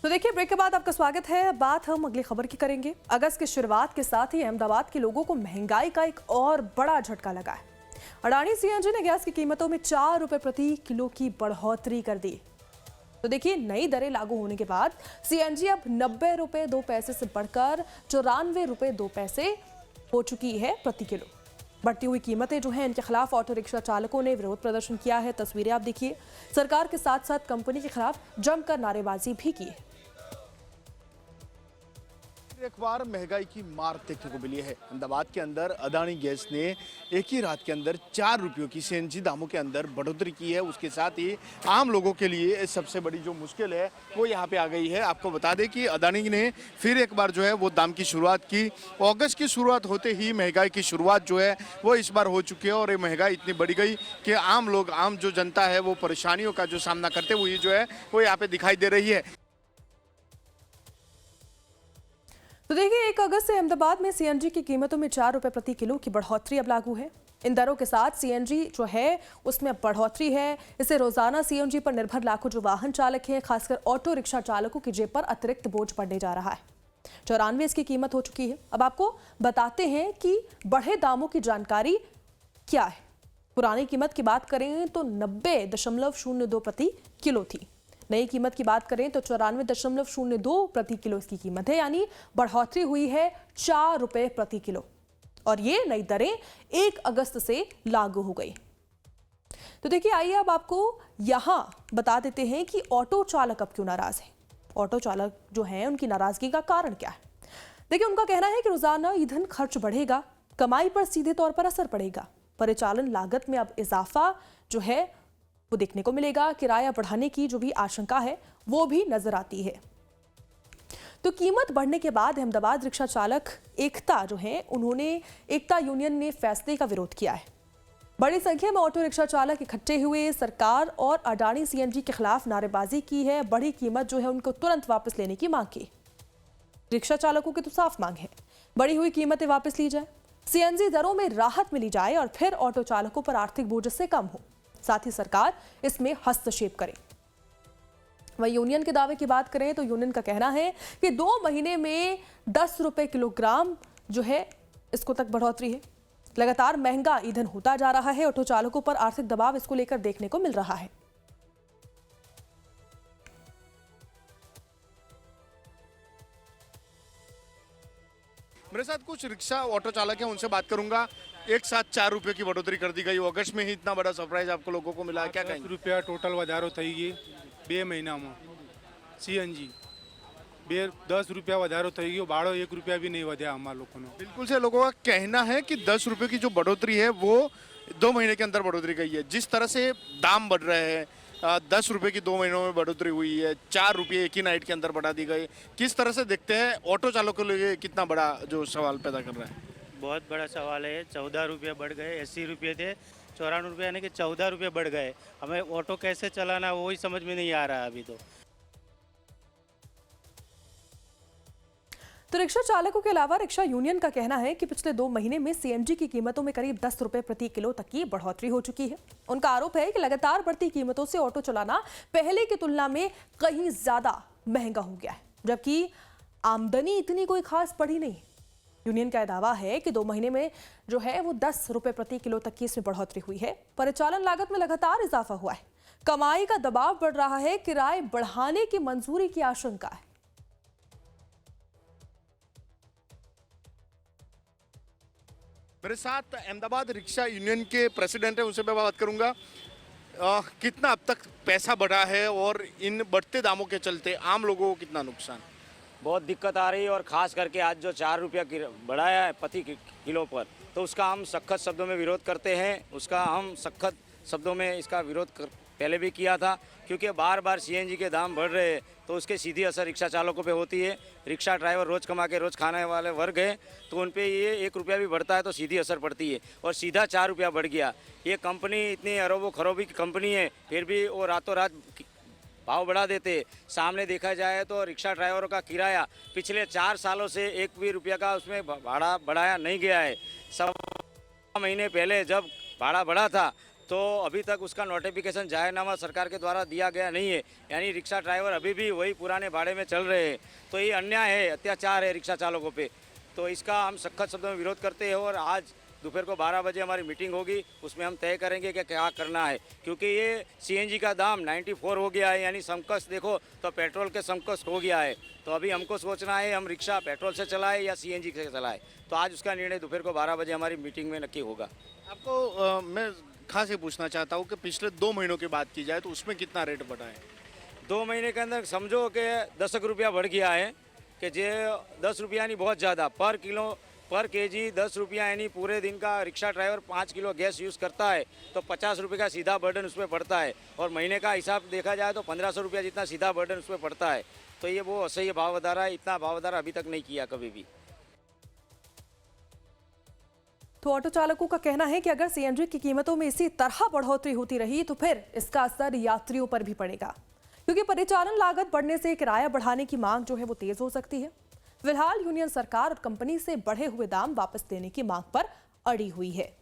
तो देखिए, ब्रेक के बाद आपका स्वागत है। बात हम अगली खबर की करेंगे। अगस्त की शुरुआत के साथ ही अहमदाबाद के लोगों को महंगाई का एक और बड़ा झटका लगा है। अडानी सीएनजी ने गैस की कीमतों में 4 रुपए प्रति किलो की बढ़ोतरी कर दी। तो देखिए, नई दरें लागू होने के बाद सीएनजी अब 90 रुपए 2 पैसे से बढ़कर 94 रुपए 2 पैसे हो चुकी है प्रति किलो। बढ़ती हुई कीमतें जो हैं, इनके खिलाफ ऑटो रिक्शा चालकों ने विरोध प्रदर्शन किया है। तस्वीरें आप देखिए। सरकार के साथ साथ कंपनी के खिलाफ जमकर नारेबाजी भी की है। एक बार महंगाई की मार देखने को मिली है। अहमदाबाद के अंदर अडानी गैस ने एक ही रात के अंदर 4 रुपयों की सीएनजी दामों के अंदर बढ़ोतरी की है। उसके साथ ही आम लोगों के लिए सबसे बड़ी जो मुश्किल है वो यहाँ पे आ गई है। आपको बता दें कि अडानी ने फिर एक बार जो है वो दाम की शुरुआत की। अगस्त की शुरुआत होते ही महंगाई की शुरुआत जो है वो इस बार हो चुकी है और ये महंगाई इतनी बढ़ गई कि आम लोग, आम जो जनता है वो परेशानियों का जो सामना करते हुए जो है वो यहाँ पे दिखाई दे रही है। तो देखिए, 1 अगस्त से अहमदाबाद में सीएनजी की कीमतों में 4 रुपए प्रति किलो की बढ़ोतरी अब लागू है। इन दरों के साथ सीएनजी जो है उसमें अब बढ़ोतरी है। इससे रोजाना सीएनजी पर निर्भर लाखों जो वाहन चालक हैं, खासकर ऑटो रिक्शा चालकों की जेब पर अतिरिक्त बोझ पड़ने जा रहा है। 94 इसकी कीमत हो चुकी है। अब आपको बताते हैं कि बढ़े दामों की जानकारी क्या है। पुरानी कीमत की बात करें तो 90.02 प्रति किलो थी। नई कीमत की बात करें तो 94.02 प्रति किलो इसकी कीमत है, यानी बढ़ोतरी हुई है 4 रुपए प्रति किलो। और ये नई दरें 1 अगस्त से लागू हो गई। तो देखिए, आइए अब आपको यहां बता देते हैं कि ऑटो चालक अब क्यों नाराज है। ऑटो चालक जो हैं, उनकी नाराजगी का कारण क्या है। देखिए, उनका कहना है कि रोजाना ईंधन खर्च बढ़ेगा, कमाई पर सीधे तौर पर असर पड़ेगा। परिचालन लागत में अब इजाफा जो है वो देखने को मिलेगा। किराया बढ़ाने की जो भी आशंका है वो भी नजर आती है। तो कीमत बढ़ने के बाद अहमदाबाद रिक्शा चालक एकता जो है, उन्होंने एकता यूनियन ने फैसले का विरोध किया है। बड़ी संख्या में ऑटो रिक्शा चालक इकट्ठे हुए सरकार और अडानी सीएनजी के खिलाफ नारेबाजी की है। बढ़ी कीमत जो है उनको तुरंत वापस लेने की मांग की। रिक्शा चालकों की तो साफ मांग है, बढ़ी हुई कीमतें वापस ली जाए, सीएनजी दरों में राहत मिली जाए और फिर ऑटो चालकों पर आर्थिक बोझ से कम हो। साथ ही सरकार इसमें हस्तक्षेप करे। वहीं यूनियन के दावे की बात करें तो यूनियन का कहना है कि 2 महीने में 10 रुपए किलोग्राम जो है इसको तक बढ़ोतरी है। लगातार महंगा ईंधन होता जा रहा है। ऑटो चालकों पर आर्थिक दबाव इसको लेकर देखने को मिल रहा है। मेरे साथ कुछ रिक्शा ऑटो चालक हैं, उनसे बात करूंगा। एक साथ 4 रुपये की बढ़ोतरी कर दी गई। अगस्त में ही इतना बड़ा सरप्राइज आपको लोगों को मिला है, क्या कहेंगे? 10 रुपया टोटल વધારો થઈ ગઈ 2 મહિનામાં સીએનજી 10 रुपया વધારો થઈ ગયો। ભાડો 1 रुपया भी नहीं વધ્યા અમારા લોકોનો। बिल्कुल से लोगों का कहना है कि 10 रुपये की जो बढ़ोतरी है वो 2 महीने के अंदर बढ़ोतरी गई है। जिस तरह से दाम बढ़ रहे हैं, 10 रुपये की 2 महीनों में बढ़ोतरी हुई है, 4 रुपये एक ही नाइट के अंदर बढ़ा दी गई। किस तरह से देखते हैं ऑटो चालकों के लिए कितना बड़ा जो सवाल पैदा कर रहा है? बहुत बड़ा सवाल है। 14 रुपये बढ़ गए। 80 रुपये थे, 94 रुपये यानी कि 14 रुपये बढ़ गए। हमें ऑटो कैसे चलाना वही समझ में नहीं आ रहा है अभी तो रिक्शा चालकों के अलावा रिक्शा यूनियन का कहना है कि पिछले 2 महीने में सीएनजी की कीमतों में करीब 10 रुपए प्रति किलो तक की बढ़ोतरी हो चुकी है। उनका आरोप है कि लगातार बढ़ती कीमतों से ऑटो चलाना पहले की तुलना में कहीं ज्यादा महंगा हो गया है, जबकि आमदनी इतनी कोई खास बढ़ी नहीं। यूनियन का दावा है कि 2 महीने में जो है वो 10 रुपए प्रति किलो तक की इसमें बढ़ोतरी हुई है। परिचालन लागत में लगातार इजाफा हुआ है, कमाई का दबाव बढ़ रहा है, किराए बढ़ाने की मंजूरी की आशंका है। मेरे साथ अहमदाबाद रिक्शा यूनियन के प्रेसिडेंट है, उनसे मैं बात करूंगा। कितना अब तक पैसा बढ़ा है और इन बढ़ते दामों के चलते आम लोगों को कितना नुकसान? बहुत दिक्कत आ रही है और ख़ास करके आज जो 4 रुपया बढ़ाया है प्रति किलो पर, तो उसका हम सख्त शब्दों में विरोध करते हैं। उसका हम सख्त शब्दों में इसका विरोध पहले भी किया था, क्योंकि बार बार सीएनजी के दाम बढ़ रहे हैं तो उसके सीधी असर रिक्शा चालकों पे होती है। रिक्शा ड्राइवर रोज़ कमा के रोज़ खाने वाले वर्ग हैं, तो उन पे ये 1 रुपया भी बढ़ता है तो सीधी असर पड़ती है और सीधा 4 रुपया बढ़ गया। ये कंपनी इतनी अरबों खरबों की कंपनी है, फिर भी वो रातों रात भाव बढ़ा देते। सामने देखा जाए तो रिक्शा ड्राइवरों का किराया पिछले 4 सालों से 1 भी रुपया का उसमें भाड़ा बढ़ाया नहीं गया है। 7 महीने पहले जब भाड़ा बढ़ा था तो अभी तक उसका नोटिफिकेशन जाहिरनामा सरकार के द्वारा दिया गया नहीं है, यानी रिक्शा ड्राइवर अभी भी वही पुराने भाड़े में चल रहे हैं। तो ये अन्याय है, अत्याचार है रिक्शा चालकों पे। तो इसका हम सख्त शब्दों में विरोध करते हैं और आज दोपहर को 12 बजे हमारी मीटिंग होगी, उसमें हम तय करेंगे कि क्या करना है, क्योंकि ये सीएनजी का दाम 94 हो गया है, यानी समकक्ष देखो तो पेट्रोल के समकक्ष हो गया है। तो अभी हमको सोचना है हम रिक्शा पेट्रोल से चलाएं या सीएनजी से चलाएं। तो आज उसका निर्णय दोपहर को 12 बजे हमारी मीटिंग में नक्की होगा। आपको मैं खास ये पूछना चाहता हूँ कि पिछले 2 महीनों की बात की जाए तो उसमें कितना रेट बढ़ा है? 2 महीने के अंदर समझो कि 10 रुपया बढ़ गया है, कि जे 10 रुपया यानी बहुत ज़्यादा, पर केजी 10 रुपया, यानी पूरे दिन का rickshaw driver 5 kilo gas use करता है तो 50 रुपये का सीधा बर्डन उसमें पड़ता है, और महीने का हिसाब देखा जाए तो 1500 रुपया जितना सीधा बर्डन उसमें पड़ता है। तो ये वो असह्य भाव વધારા है, इतना भाव વધારા अभी तक नहीं किया कभी भी। तो ऑटो चालकों का कहना है कि अगर सीएनजी की कीमतों में इसी तरह बढ़ोतरी होती रही तो फिर इसका असर यात्रियों पर भी पड़ेगा, क्योंकि परिचालन लागत बढ़ने से किराया बढ़ाने की मांग जो है वो तेज हो सकती है। फिलहाल यूनियन सरकार और कंपनी से बढ़े हुए दाम वापस लेने की मांग पर अड़ी हुई है।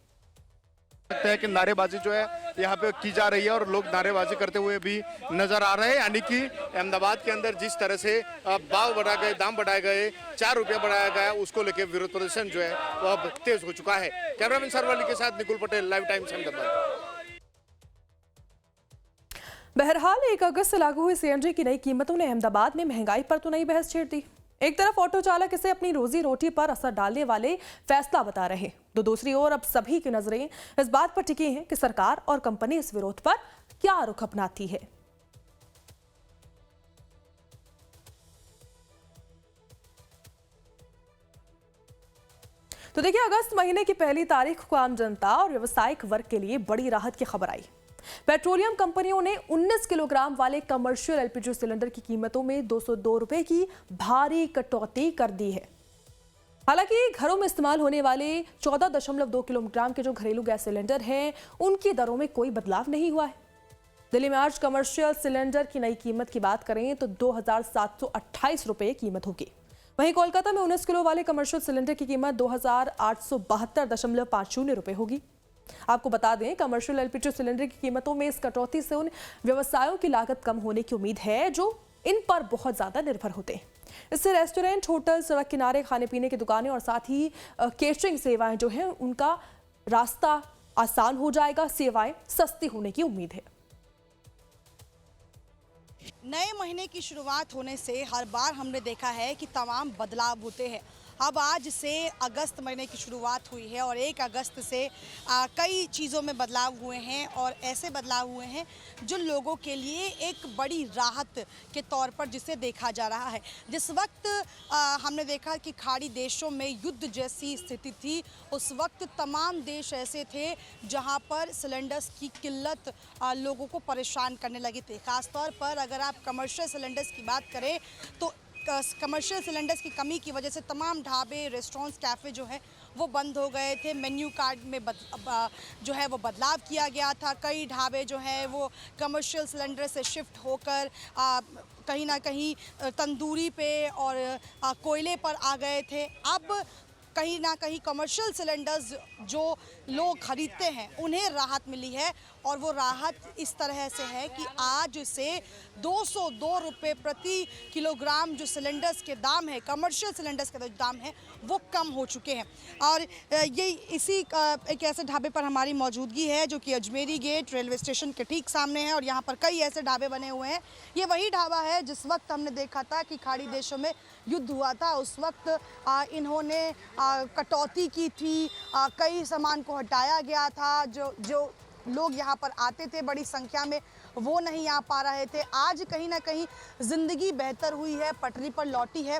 लगता है कि नारेबाजी जो है यहाँ पे की जा रही है और लोग नारेबाजी करते हुए भी नजर आ रहे हैं, यानी कि अहमदाबाद के अंदर जिस तरह से भाव बढ़ाए गए, दाम बढ़ाए गए, 4 रुपया बढ़ाया गया, उसको लेकर विरोध प्रदर्शन जो है वो अब तेज हो चुका है। कैमरामैन सरवाली के साथ निकुल पटेल, लाइव टाइम्स अहमदाबाद। बहरहाल 1 अगस्त से लागू हुई सीएनजी की नई कीमतों ने अहमदाबाद में महंगाई पर तो नई बहस छेड़ दी। एक तरफ ऑटो चालक इसे अपनी रोजी रोटी पर असर डालने वाले फैसला बता रहे, तो दूसरी ओर अब सभी की नजरें इस बात पर टिकी हैं कि सरकार और कंपनी इस विरोध पर क्या रुख अपनाती है। तो देखिए, अगस्त महीने की 1 तारीख को आम जनता और व्यावसायिक वर्ग के लिए बड़ी राहत की खबर आई। पेट्रोलियम कंपनियों ने 19 किलोग्राम वाले कमर्शियल एलपीजी सिलेंडर की कीमतों में 202 रुपए की भारी कटौती कर दी है। हालांकि घरों में इस्तेमाल होने वाले 14.2 किलोग्राम के जो घरेलू गैस सिलेंडर हैं, उनकी दरों में कोई बदलाव नहीं हुआ है। दिल्ली में आज कमर्शियल सिलेंडर की नई कीमत की बात करें तो 2,728 रुपए कीमत होगी। वहीं कोलकाता में 19 किलो वाले कमर्शियल सिलेंडर की कीमत 2,872.50 रुपए होगी। आपको बता दें, कमर्शियल एलपीजी सिलेंडर की कीमतों में इस कटौती से उन व्यवसायों की लागत कम होने की उम्मीद है जो इन पर बहुत ज्यादा निर्भर होते हैं। इससे रेस्टोरेंट, होटल, सड़क किनारे खाने पीने की दुकानें और साथ ही केटरिंग सेवाएं जो हैं उनका रास्ता आसान हो जाएगा, सेवाएं सस्ती होने की उम्मीद है। नए महीने की शुरुआत होने से हर बार हमने देखा है कि तमाम बदलाव होते हैं। अब आज से अगस्त महीने की शुरुआत हुई है और 1 अगस्त से कई चीज़ों में बदलाव हुए हैं और ऐसे बदलाव हुए हैं जो लोगों के लिए एक बड़ी राहत के तौर पर जिसे देखा जा रहा है। जिस वक्त हमने देखा कि खाड़ी देशों में युद्ध जैसी स्थिति थी, उस वक्त तमाम देश ऐसे थे जहां पर सिलेंडर्स की किल्लत लोगों को परेशान करने लगी थी। ख़ासतौर पर अगर आप कमर्शियल सिलेंडर्स की बात करें तो कमर्शियल सिलेंडर्स की कमी की वजह से तमाम ढाबे, रेस्टोरेंट्स, कैफ़े जो है वो बंद हो गए थे। मेन्यू कार्ड में जो है वो बदलाव किया गया था। कई ढाबे जो है वो कमर्शियल सिलेंडर से शिफ्ट होकर कहीं ना कहीं तंदूरी पे और कोयले पर आ गए थे। अब कहीं ना कहीं कमर्शियल सिलेंडर्स जो लोग खरीदते हैं उन्हें राहत मिली है और वो राहत इस तरह से है कि आज से 202 रुपये प्रति किलोग्राम जो सिलेंडर्स के दाम है, कमर्शियल सिलेंडर्स के दाम है, वो कम हो चुके हैं। और ये इसी एक ऐसे ढाबे पर हमारी मौजूदगी है जो कि अजमेरी गेट रेलवे स्टेशन के ठीक सामने है और यहाँ पर कई ऐसे ढाबे बने हुए हैं। ये वही ढाबा है जिस वक्त हमने देखा था कि खाड़ी देशों में युद्ध हुआ था, उस वक्त इन्होंने कटौती की थी, कई सामान को हटाया गया था। जो लोग यहाँ पर आते थे बड़ी संख्या में वो नहीं आ पा रहे थे। आज कहीं ना कहीं ज़िंदगी बेहतर हुई है, पटरी पर लौटी है,